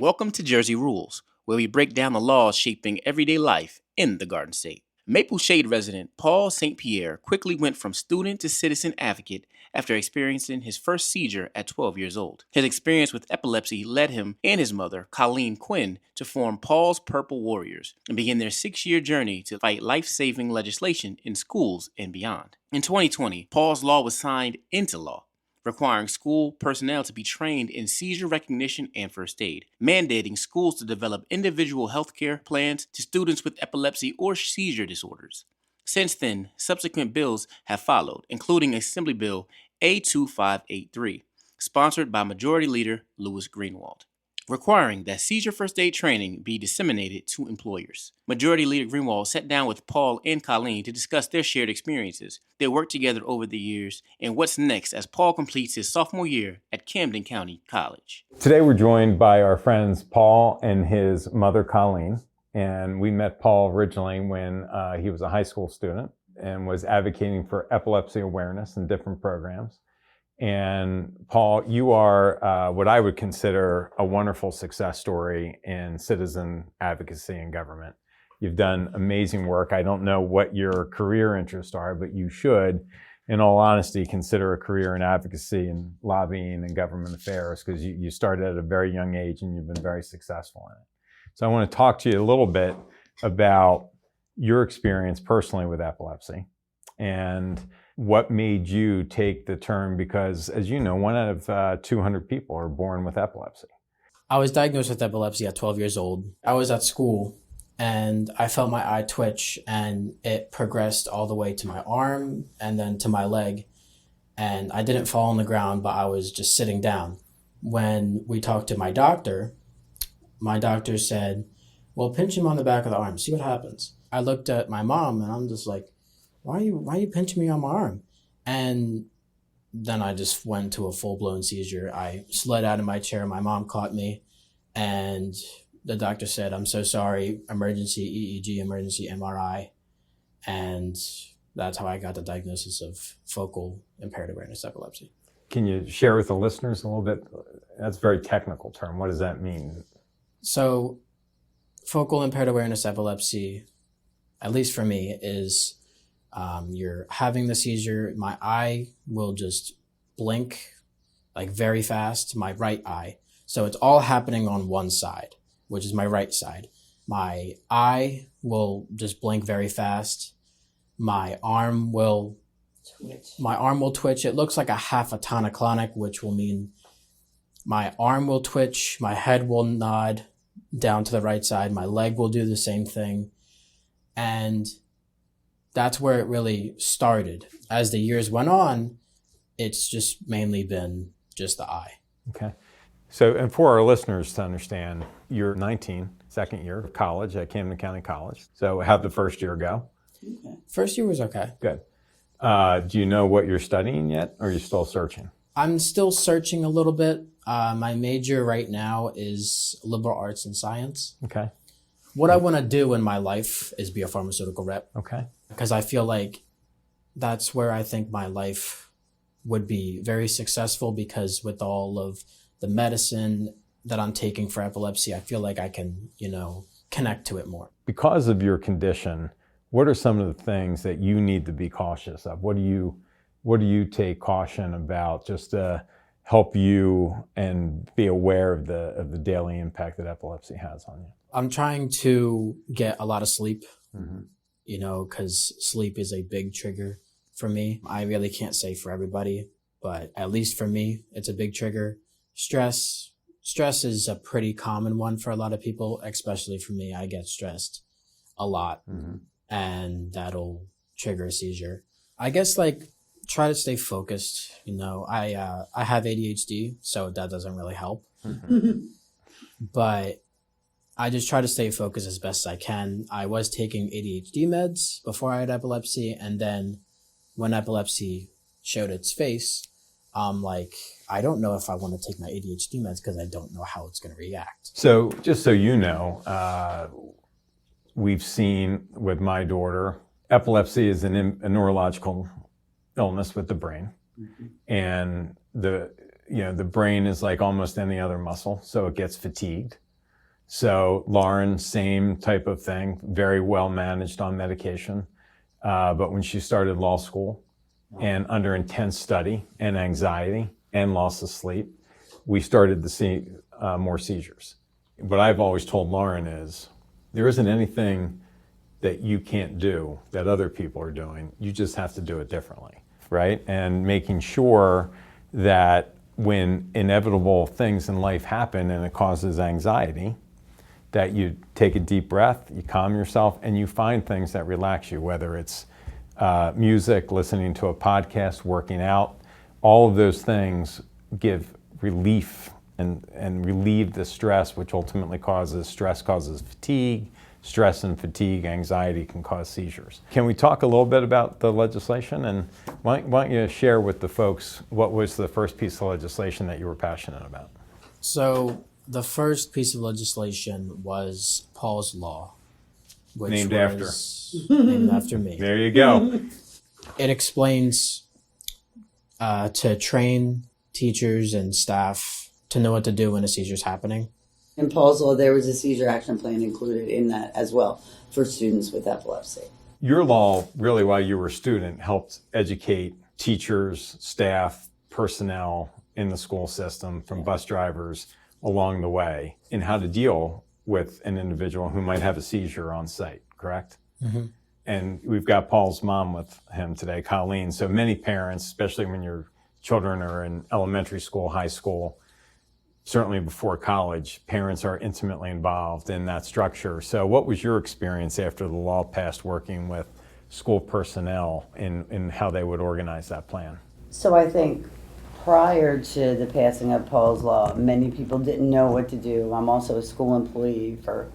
Welcome to Jersey Rules, where we break down the laws shaping everyday life in the Garden State. Maple Shade resident Paul St. Pierre quickly went from student to citizen advocate after experiencing his first seizure at 12 years old. His experience with epilepsy led him and his mother, Colleen Quinn, to form Paul's Purple Warriors and begin their 6-year journey to fight life-saving legislation in schools and beyond. In 2020, Paul's law was signed into law, requiring school personnel to be trained in seizure recognition and first aid, mandating schools to develop individual health care plans to students with epilepsy or seizure disorders. Since then, subsequent bills have followed, including Assembly Bill A2583, sponsored by Majority Leader Louis Greenwald, requiring that seizure first aid training be disseminated to employers. Majority Leader Greenwald sat down with Paul and Colleen to discuss their shared experiences, their work together over the years, and what's next as Paul completes his sophomore year at Camden County College. Today we're joined by our friends Paul and his mother Colleen, and we met Paul originally when he was a high school student and was advocating for epilepsy awareness in different programs. And Paul, you are what I would consider a wonderful success story in citizen advocacy and government. You've done amazing work. I don't know what your career interests are, but you should, in all honesty, consider a career in advocacy and lobbying and government affairs, because you started at a very young age and you've been very successful in it. So I want to talk to you a little bit about your experience personally with epilepsy and what made you take the turn, because as you know, 1 out of 200 people are born with epilepsy. I was diagnosed with epilepsy at 12 years old. I was at school and I felt my eye twitch, and it progressed all the way to my arm and then to my leg. And I didn't fall on the ground, but I was just sitting down. When we talked to my doctor said, well, pinch him on the back of the arm, see what happens. I looked at my mom and I'm just like, why are you pinching me on my arm? And then I just went to a full-blown seizure. I slid out of my chair. My mom caught me, and the doctor said, I'm so sorry, emergency EEG, emergency MRI. And that's how I got the diagnosis of focal impaired awareness epilepsy. Can you share with the listeners a little bit? That's a very technical term. What does that mean? So focal impaired awareness epilepsy, at least for me, is you're having the seizure, my eye will just blink like very fast, my right eye. So it's all happening on one side, which is my right side. My eye will just blink very fast. My arm will twitch. It looks like a half a tonic-clonic, which will mean my arm will twitch, my head will nod down to the right side, my leg will do the same thing. And that's where it really started. As the years went on, it's just mainly been just the eye. Okay. So, and for our listeners to understand, you're 19, second year of college at Camden County College. So how'd the first year go? Okay. First year was okay. Good. Do you know what you're studying yet, or are you still searching? I'm still searching a little bit. My major right now is liberal arts and science. Okay. What I want to do in my life is be a pharmaceutical rep. Okay. Because I feel like that's where I think my life would be very successful, because with all of the medicine that I'm taking for epilepsy, I feel like I can, connect to it more. Because of your condition, what are some of the things that you need to be cautious of? What do you take caution about, just to help you and be aware of the daily impact that epilepsy has on you? I'm trying to get a lot of sleep. Mm-hmm. Because sleep is a big trigger for me. I really can't say for everybody, but at least for me, it's a big trigger. Stress is a pretty common one for a lot of people, especially for me. I get stressed a lot, mm-hmm. and that'll trigger a seizure. I guess try to stay focused. I have ADHD, so that doesn't really help. Mm-hmm. But I just try to stay focused as best as I can. I was taking ADHD meds before I had epilepsy, and then when epilepsy showed its face, I'm like, I don't know if I want to take my ADHD meds because I don't know how it's going to react. So just so you know, we've seen with my daughter, epilepsy is a neurological illness with the brain. And the brain is like almost any other muscle, so it gets fatigued. So Lauren, same type of thing, very well managed on medication. But when she started law school and under intense study and anxiety and loss of sleep, we started to see more seizures. What I've always told Lauren is there isn't anything that you can't do that other people are doing. You just have to do it differently, right? And making sure that when inevitable things in life happen and it causes anxiety, that you take a deep breath, you calm yourself, and you find things that relax you, whether it's music, listening to a podcast, working out. All of those things give relief and relieve the stress, which ultimately causes fatigue. Stress and fatigue, anxiety can cause seizures. Can we talk a little bit about the legislation? And why don't you share with the folks what was the first piece of legislation that you were passionate about? So the first piece of legislation was Paul's Law, which named after me. There you go. It explains to train teachers and staff to know what to do when a seizure is happening. In Paul's Law, there was a seizure action plan included in that as well for students with epilepsy. Your law, really, while you were a student, helped educate teachers, staff, personnel in the school system, from bus drivers along the way, in how to deal with an individual who might have a seizure on site, correct? Mm-hmm. And we've got Paul's mom with him today, Colleen. So many parents, especially when your children are in elementary school, high school, certainly before college, parents are intimately involved in that structure. So what was your experience after the law passed working with school personnel in how they would organize that plan? So I think prior to the passing of Paul's Law, many people didn't know what to do. I'm also a school employee for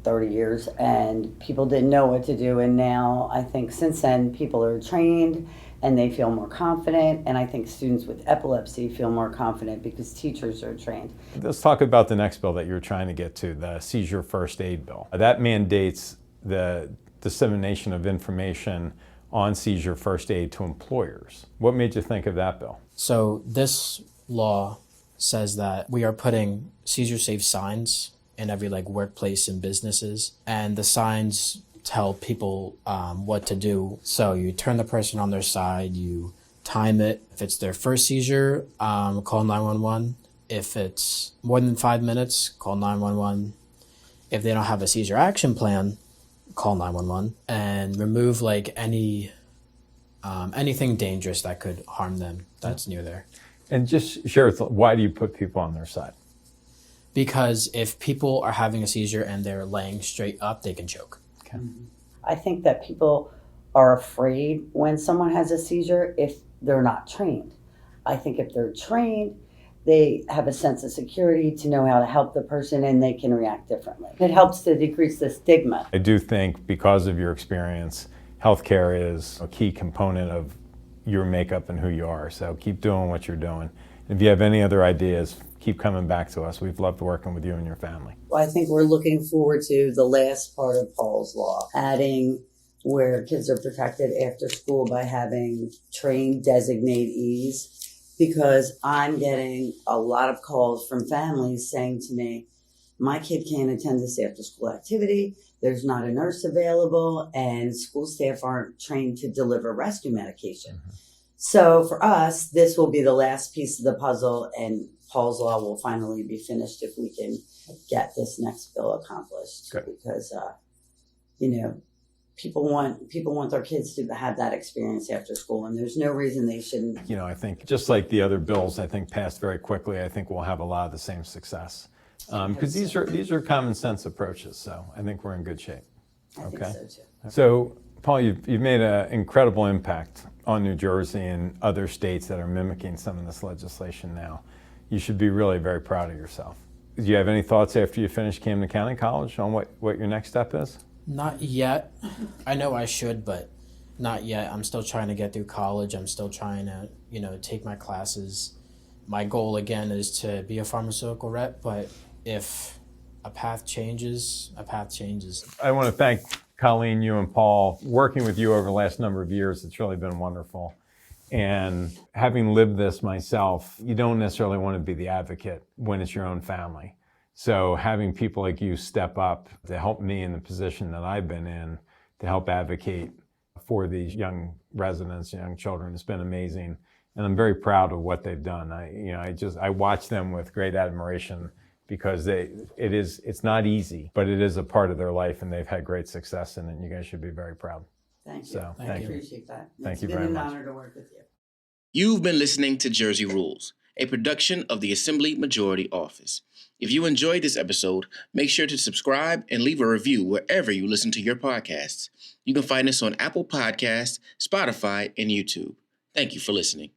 30 years, and people didn't know what to do. And now I think since then, people are trained and they feel more confident. And I think students with epilepsy feel more confident because teachers are trained. Let's talk about the next bill that you're trying to get to, the Seizure First Aid Bill. That mandates the dissemination of information on seizure first aid to employers. What made you think of that bill? So this law says that we are putting seizure safe signs in every workplace and businesses, and the signs tell people what to do. So you turn the person on their side, you time it. If it's their first seizure, call 911. If it's more than 5 minutes, call 911. If they don't have a seizure action plan, call 911 and remove anything dangerous that could harm them that's near there. And just share why do you put people on their side? Because if people are having a seizure and they're laying straight up, they can choke. Okay. I think that people are afraid when someone has a seizure if they're not trained. I think if they're trained, they have a sense of security to know how to help the person and they can react differently. It helps to decrease the stigma. I do think because of your experience, healthcare is a key component of your makeup and who you are. So keep doing what you're doing. If you have any other ideas, keep coming back to us. We've loved working with you and your family. Well, I think we're looking forward to the last part of Paul's Law, adding where kids are protected after school by having trained designatees, because I'm getting a lot of calls from families saying to me, my kid can't attend this after school activity, there's not a nurse available, and school staff aren't trained to deliver rescue medication. Mm-hmm. So for us, this will be the last piece of the puzzle, and Paul's Law will finally be finished if we can get this next bill accomplished. Good. Because, people want their kids to have that experience after school, and there's no reason they shouldn't. I think just like the other bills, I think passed very quickly. I think we'll have a lot of the same success because these are common sense approaches. So I think we're in good shape. I think so too. So Paul, you've made an incredible impact on New Jersey and other states that are mimicking some of this legislation now. You should be really very proud of yourself. Do you have any thoughts after you finish Camden County College on what your next step is? Not yet. I know I should, but not yet. I'm still trying to get through college. I'm still trying to, take my classes. My goal, again, is to be a pharmaceutical rep, but if a path changes, a path changes. I want to thank Colleen, you and Paul, working with you over the last number of years, it's really been wonderful. And having lived this myself, you don't necessarily want to be the advocate when it's your own family. So having people like you step up to help me in the position that I've been in, to help advocate for these young residents, young children, has been amazing. And I'm very proud of what they've done. I watch them with great admiration because it's not easy, but it is a part of their life and they've had great success in it. And you guys should be very proud. Thank you. So, Thank I you. appreciate that. Thank you It's very been much. an honor to work with you. You've been listening to Jersey Rules, a production of the Assembly Majority Office. If you enjoyed this episode, make sure to subscribe and leave a review wherever you listen to your podcasts. You can find us on Apple Podcasts, Spotify, and YouTube. Thank you for listening.